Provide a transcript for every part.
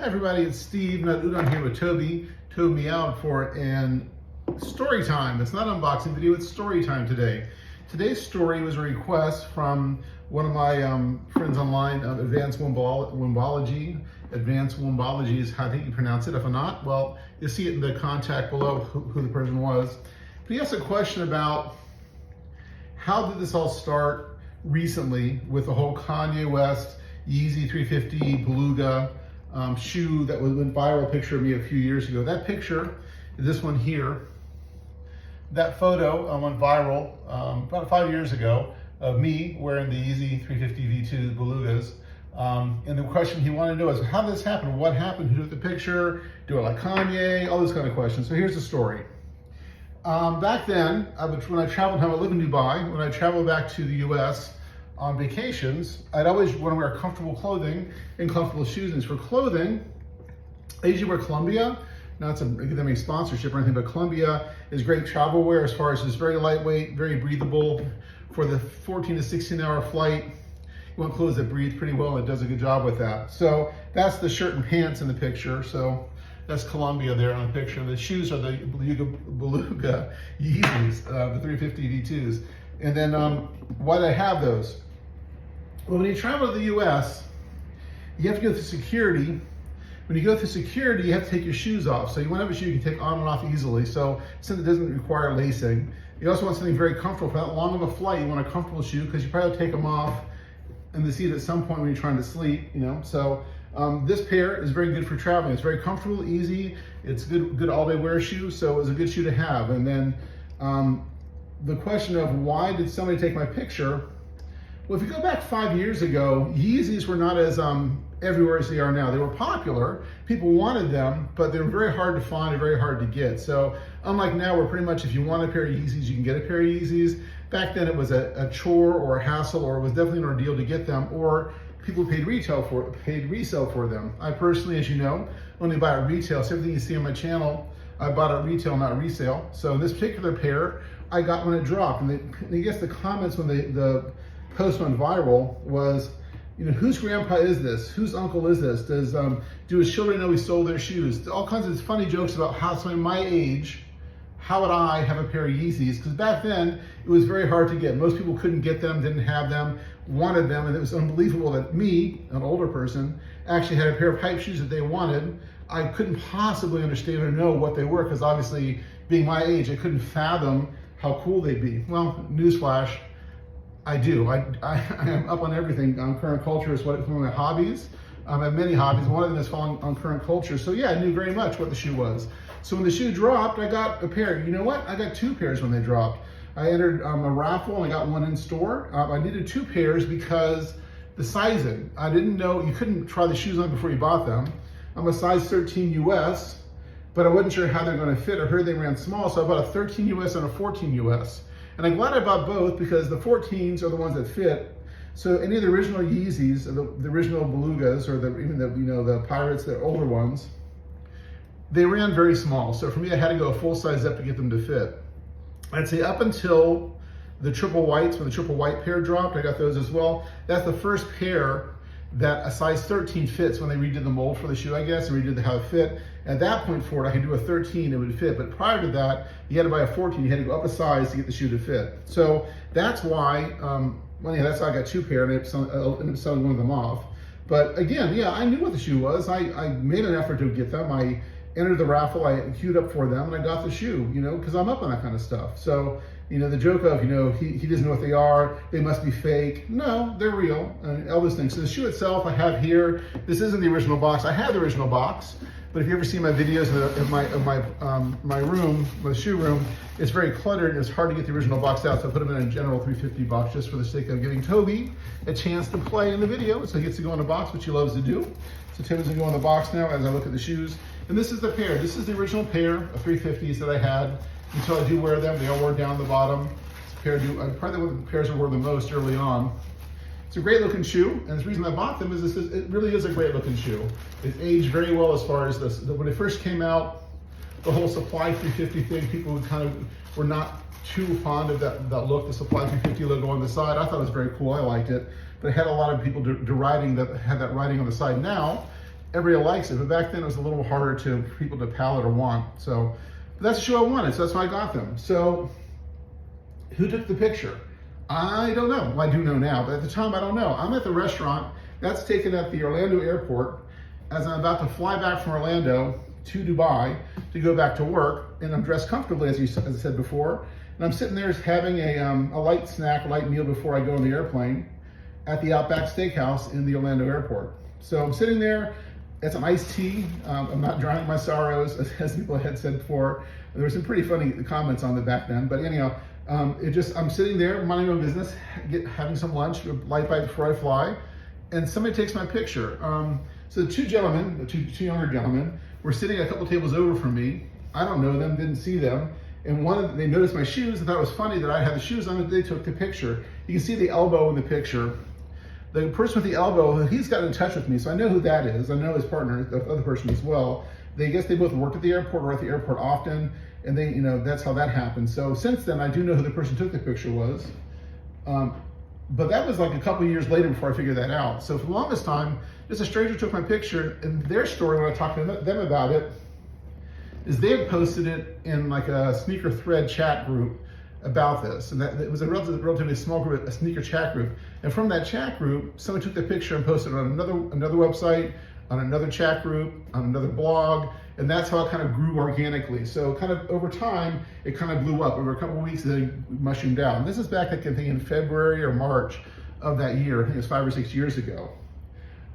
Hi everybody, it's Steve, NotUdon here with Toby me out for an story time. It's not an unboxing video, it's story time today. Today's story was a request from one of my friends online, Advanced Wombology. Advanced Wombology is how I think you pronounce it. If I'm not, well, you'll see it in the contact below who the person was. But he asked a question about how did this all start recently with the whole Kanye West Yeezy 350 Beluga shoe that went viral, picture of me a few years ago. That picture is this one here. That photo went viral about 5 years ago of me wearing the Yeezy 350 V2 Belugas. And the question he wanted to know is, how did this happen? What happened? Who took the picture? Do it like Kanye? All those kind of questions. So here's the story. Back then, when I traveled home, I live in Dubai. When I traveled back to the US on vacations, I'd always want to wear comfortable clothing and comfortable shoes. And for clothing, I usually wear Columbia. Not to give them any sponsorship or anything, but Columbia is great travel wear as far as it's very lightweight, very breathable. For the 14 to 16 hour flight, you want clothes that breathe pretty well, and it does a good job with that. So that's the shirt and pants in the picture. So that's Columbia there on the picture. The shoes are the Beluga Yeezys, the 350 V2s. And then why do I have those? Well, when you travel to the US, you have to go through security. When you go through security, you have to take your shoes off. So you want to have a shoe you can take on and off easily. So something that doesn't require lacing. You also want something very comfortable. For that long of a flight, you want a comfortable shoe because you probably take them off in the seat at some point when you're trying to sleep, you know. So this pair is very good for traveling. It's very comfortable, easy. It's good all-day wear shoe. So it was a good shoe to have. And then the question of why did somebody take my picture? Well, if you go back 5 years ago, Yeezys were not as everywhere as they are now. They were popular, people wanted them, but they were very hard to find and very hard to get. So unlike now, where pretty much if you want a pair of Yeezys, you can get a pair of Yeezys. Back then it was a chore or a hassle, or it was definitely an ordeal to get them, or people paid resale for them. I personally, as you know, only buy at retail. So everything you see on my channel, I bought at retail, not resale. So in this particular pair, I got when it dropped. And I guess the comments when the post went viral was, you know, whose grandpa is this? Whose uncle is this? Do his children know he stole their shoes? All kinds of funny jokes about how somebody my age, how would I have a pair of Yeezys? Because back then, it was very hard to get. Most people couldn't get them, didn't have them, wanted them, and it was unbelievable that me, an older person, actually had a pair of hype shoes that they wanted. I couldn't possibly understand or know what they were, because obviously, being my age, I couldn't fathom how cool they'd be. Well, newsflash, I do. I am up on everything. Current culture is one of my hobbies. I have many hobbies. One of them is following on current culture. So yeah, I knew very much what the shoe was. So when the shoe dropped, I got a pair. You know what? I got two pairs when they dropped. I entered a raffle and I got one in store. I needed two pairs because the sizing. I didn't know, you couldn't try the shoes on before you bought them. I'm a size 13 US, but I wasn't sure how they're going to fit. I heard they ran small, so I bought a 13 US and a 14 US. And I'm glad I bought both because the 14s are the ones that fit. So any of the original Yeezys, the original Belugas, or even the Pirates, the older ones, they ran very small. So for me, I had to go a full size up to get them to fit. I'd say up until the triple whites, when the triple white pair dropped, I got those as well. That's the first pair that a size 13 fits when they redid the mold for the shoe, I guess, and redid how it fit. At that point forward, I could do a 13, it would fit. But prior to that, you had to buy a 14, you had to go up a size to get the shoe to fit. So that's why, well, yeah, that's how I got two pair, and I ended up selling one of them off. But again, yeah, I knew what the shoe was. I made an effort to get them. I entered the raffle, I queued up for them, and I got the shoe, you know, because I'm up on that kind of stuff. So, you know, the joke of, you know, he doesn't know what they are, they must be fake. No, they're real, and all those things. So the shoe itself I have here. This isn't the original box. I have the original box, but if you ever see my videos of my room, my shoe room, it's very cluttered and it's hard to get the original box out. So I put them in a general 350 box just for the sake of giving Toby a chance to play in the video. So he gets to go in the box, which he loves to do. So Toby's gonna go in the box now as I look at the shoes. And this is the pair. This is the original pair of 350s that I had until I do wear them. They all wore down the bottom. It's a pair probably one of the pairs I wore the most early on. It's a great looking shoe, and the reason I bought them is it really is a great looking shoe. It's aged very well as far as this. When it first came out, the whole Supply 350 thing, people were not too fond of that look, the Supply 350 logo on the side. I thought it was very cool, I liked it. But it had a lot of people deriding that, had that writing on the side. Now, everybody likes it. But back then it was a little harder for people to palate or want. So but that's the shoe I wanted, so that's why I got them. So who took the picture? I don't know. Well, I do know now, but at the time I don't know. I'm at the restaurant that's taken at the Orlando airport as I'm about to fly back from Orlando to Dubai to go back to work, and I'm dressed comfortably, as I said before, and I'm sitting there having a light snack, a light meal before I go on the airplane at the Outback Steakhouse in the Orlando airport. So I'm sitting there, it's an iced tea. I'm not drowning my sorrows, as people had said before. There were some pretty funny comments on it back then, but anyhow, I'm sitting there minding my own business, having some lunch, a light bite before I fly, and somebody takes my picture. So the two younger gentlemen, were sitting a couple tables over from me. I don't know them, didn't see them. And they noticed my shoes and thought it was funny that I had the shoes on, and they took the picture. You can see the elbow in the picture. The person with the elbow, he's got in touch with me, so I know who that is. I know his partner, the other person as well. I guess they both worked at the airport or at the airport often, and that's how that happened. So since then, I do know who the person who took the picture was. But that was like a couple years later before I figured that out. So for the longest time, just a stranger took my picture, and their story when I talked to them about it is they had posted it in like a sneaker thread chat group about this. And that it was a relatively small group, a sneaker chat group. And from that chat group, someone took the picture and posted it on another website, on another chat group, on another blog, and that's how it kind of grew organically. So kind of over time, it kind of blew up. Over a couple of weeks, then mushroomed out. And this is back, I think, in February or March of that year. I think it was 5 or 6 years ago.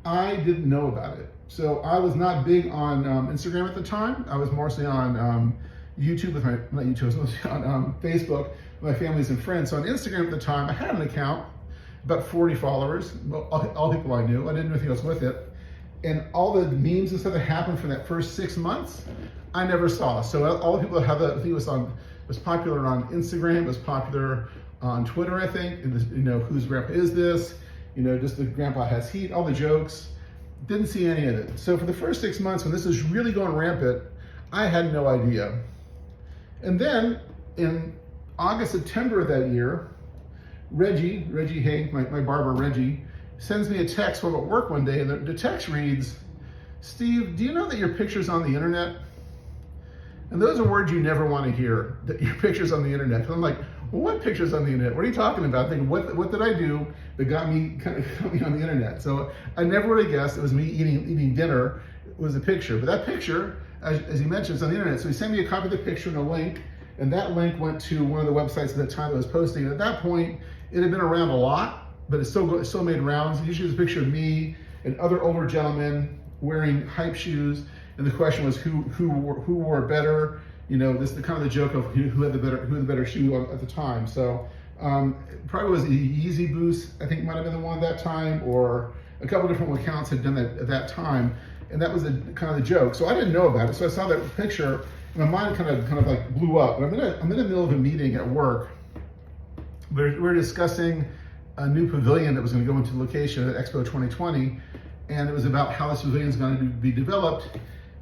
I didn't know about it. So I was not big on Instagram at the time. I was mostly on YouTube with not YouTube, I was mostly on Facebook with my families and friends. So on Instagram at the time, I had an account, about 40 followers, all people I knew. I didn't do anything else with it. And all the memes and stuff that happened for that first 6 months, I never saw. So all the people that have that, I think it was popular on Instagram, it was popular on Twitter, I think. And whose grandpa is this? Just the grandpa has heat, all the jokes. Didn't see any of it. So for the first 6 months, when this was really going rampant, I had no idea. And then in August, September of that year, Reggie Hank, my barber Reggie, sends me a text while at work one day, and the text reads, "Steve, do you know that your picture's on the internet?" And those are words you never want to hear, that your picture's on the internet. Because I'm like, well, what picture's on the internet? What are you talking about? Thinking, what did I do that got me on the internet? So I never would have guessed it was me eating dinner. It was a picture. But that picture, as he mentioned, is on the internet. So he sent me a copy of the picture and a link, and that link went to one of the websites at the time that was posting. And at that point, it had been around a lot, but it still made rounds. Usually it was a picture of me and other older gentlemen wearing hype shoes, and the question was who wore better. This the kind of the joke of who had the better shoe at the time. So probably was a Yeezy Boost, I think might have been the one at that time, or a couple different accounts had done that at that time, and that was kind of the joke. So I didn't know about it. So I saw that picture, and my mind kind of like blew up. And I'm in the middle of a meeting at work. We're discussing a new pavilion that was going to go into location at Expo 2020, and it was about how this pavilion is going to be developed.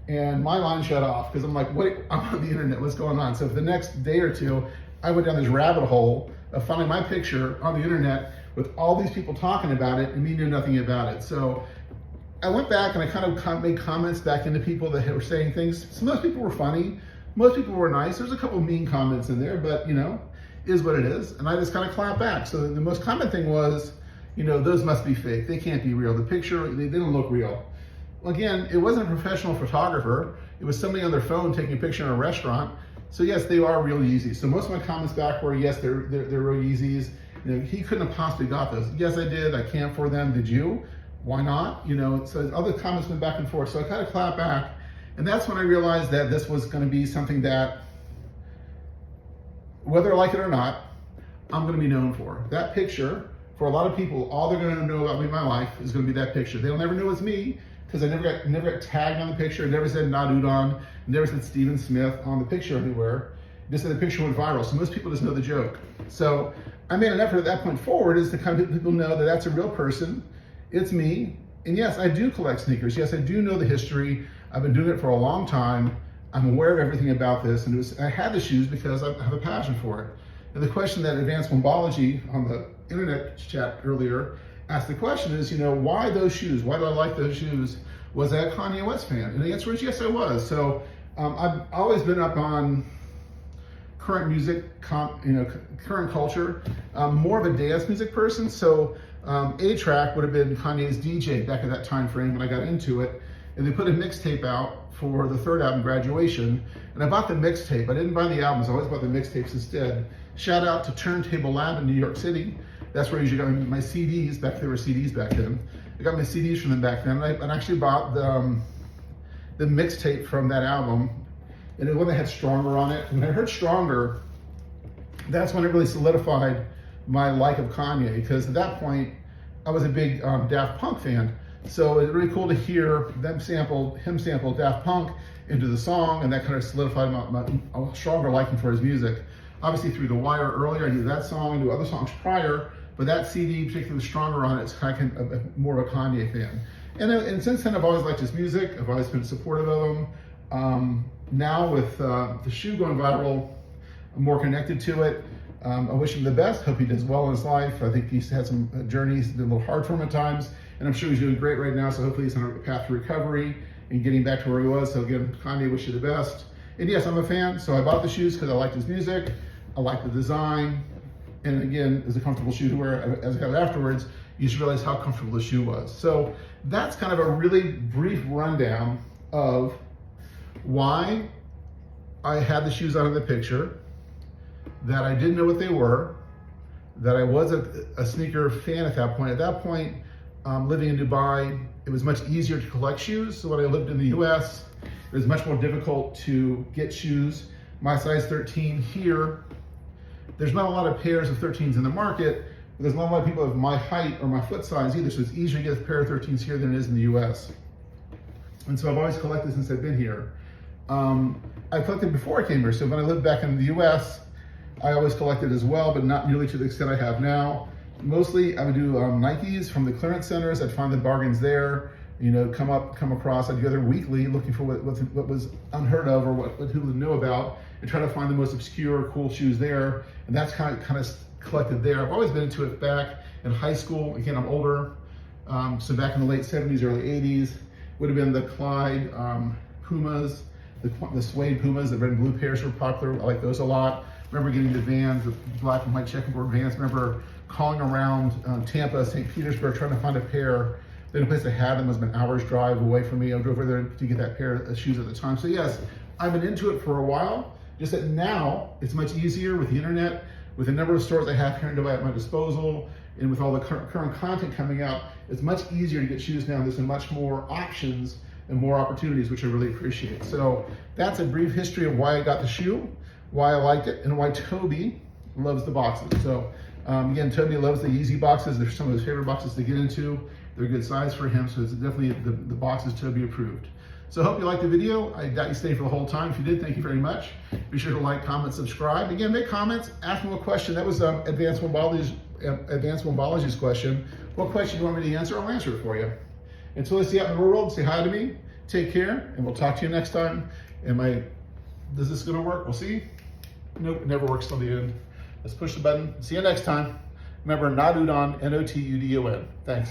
And my line shut off because I'm like, wait, I'm on the internet, what's going on? So for the next day or two, I went down this rabbit hole of finding my picture on the internet with all these people talking about it, and me knew nothing about it. So I went back and I kind of made comments back into people that were saying things. Some of those people were funny, most people were nice. There's a couple of mean comments in there, but is what it is. And I just kind of clapped back. So the most common thing was, those must be fake. They can't be real. The picture, they don't look real. Well, again, it wasn't a professional photographer. It was somebody on their phone taking a picture in a restaurant. So yes, they are real Yeezys. So most of my comments back were, yes, they're real Yeezys. He couldn't have possibly got those. Yes, I did. I can't for them. Did you? Why not? So other comments went back and forth. So I kind of clapped back. And that's when I realized that this was going to be something that, whether I like it or not, I'm going to be known for. That picture, for a lot of people, all they're going to know about me in my life is going to be that picture. They'll never know it's me because I never got tagged on the picture. It never said NotUdon. Never said Stephen Smith on the picture anywhere. Just said the picture went viral. So most people just know the joke. So I made an effort at that point forward is to kind of let people know that that's a real person. It's me. And yes, I do collect sneakers. Yes, I do know the history. I've been doing it for a long time. I'm aware of everything about this, and I had the shoes because I have a passion for it. And the question that Advanced Wombology on the internet chat earlier asked the question is, why those shoes? Why do I like those shoes? was I a Kanye West fan? And the answer is yes, I was. So I've always been up on current music, current culture. More of a dance music person. So A-Track would have been Kanye's DJ back at that time frame when I got into it. And they put a mixtape out for the third album, Graduation. And I bought the mixtape. I didn't buy the albums. I always bought the mixtapes instead. Shout out to Turntable Lab in New York City. That's where I usually got my CDs. There were CDs back then. I got my CDs from them back then. And I actually bought the mixtape from that album. And the one that had Stronger on it. When I heard Stronger, that's when it really solidified my like of Kanye. Because at that point, I was a big Daft Punk fan. So it's really cool to hear him sample Daft Punk into the song, and that kind of solidified my stronger liking for his music. Obviously through The Wire earlier, I knew that song, I knew other songs prior, but that CD, particularly Stronger on it, is kind of more of a Kanye fan. And since then, I've always liked his music. I've always been supportive of him. Now with the shoe going viral, I'm more connected to it. I wish him the best. Hope he does well in his life. I think he's had some journeys, been a little hard for him at times, and I'm sure he's doing great right now. So hopefully he's on a path to recovery and getting back to where he was. So again, Kanye, wish you the best. And yes, I'm a fan. So I bought the shoes because I liked his music. I liked the design. And again, it's a comfortable shoe to wear. As I got it afterwards, you just realize how comfortable the shoe was. So that's kind of a really brief rundown of why I had the shoes on in the picture, that I didn't know what they were, that I was a sneaker fan at that point. At that point, living in Dubai, it was much easier to collect shoes. So when I lived in the US, it was much more difficult to get shoes. My size 13 here, there's not a lot of pairs of 13s in the market, but there's not a lot of people of my height or my foot size either, so it's easier to get a pair of 13s here than it is in the US. And so I've always collected since I've been here. I collected before I came here, so when I lived back in the US, I always collected as well, but not nearly to the extent I have now. Mostly I would do Nikes from the clearance centers. I'd find the bargains there, come across. I'd go there weekly looking for what was unheard of or what people didn't know about, and try to find the most obscure, cool shoes there. And that's kind of collected there. I've always been into it back in high school. Again, I'm older, so back in the late 70s, early 80s, would have been the Clyde Pumas, the suede Pumas. The red and blue pairs were popular. I like those a lot. Remember getting the Vans, the black and white checkerboard Vans. Remember calling around Tampa, St. Petersburg, trying to find a pair. The only place that had them was an hour's drive away from me. I drove over there to get that pair of shoes at the time. So yes, I've been into it for a while. Just that now it's much easier with the internet, with the number of stores I have here in Dubai at my disposal, and with all the current content coming out, it's much easier to get shoes now. There's much more options and more opportunities, which I really appreciate. So that's a brief history of why I got the shoe, why I liked it, and why Toby loves the boxes. So again, Toby loves the Yeezy boxes. They're some of his favorite boxes to get into. They're a good size for him, so it's definitely the boxes Toby approved. So I hope you liked the video. I doubt you stayed for the whole time. If you did, thank you very much. Be sure to like, comment, subscribe. Again, make comments, ask me a question. That was Advanced Wombology's question. What question do you want me to answer? I'll answer it for you. Until I see you out in the world, say hi to me. Take care, and we'll talk to you next time. Is this gonna work? We'll see. Nope, it never works till the end. Let's push the button. See you next time. Remember, NotUdon, N-O-T-U-D-O-N. Thanks.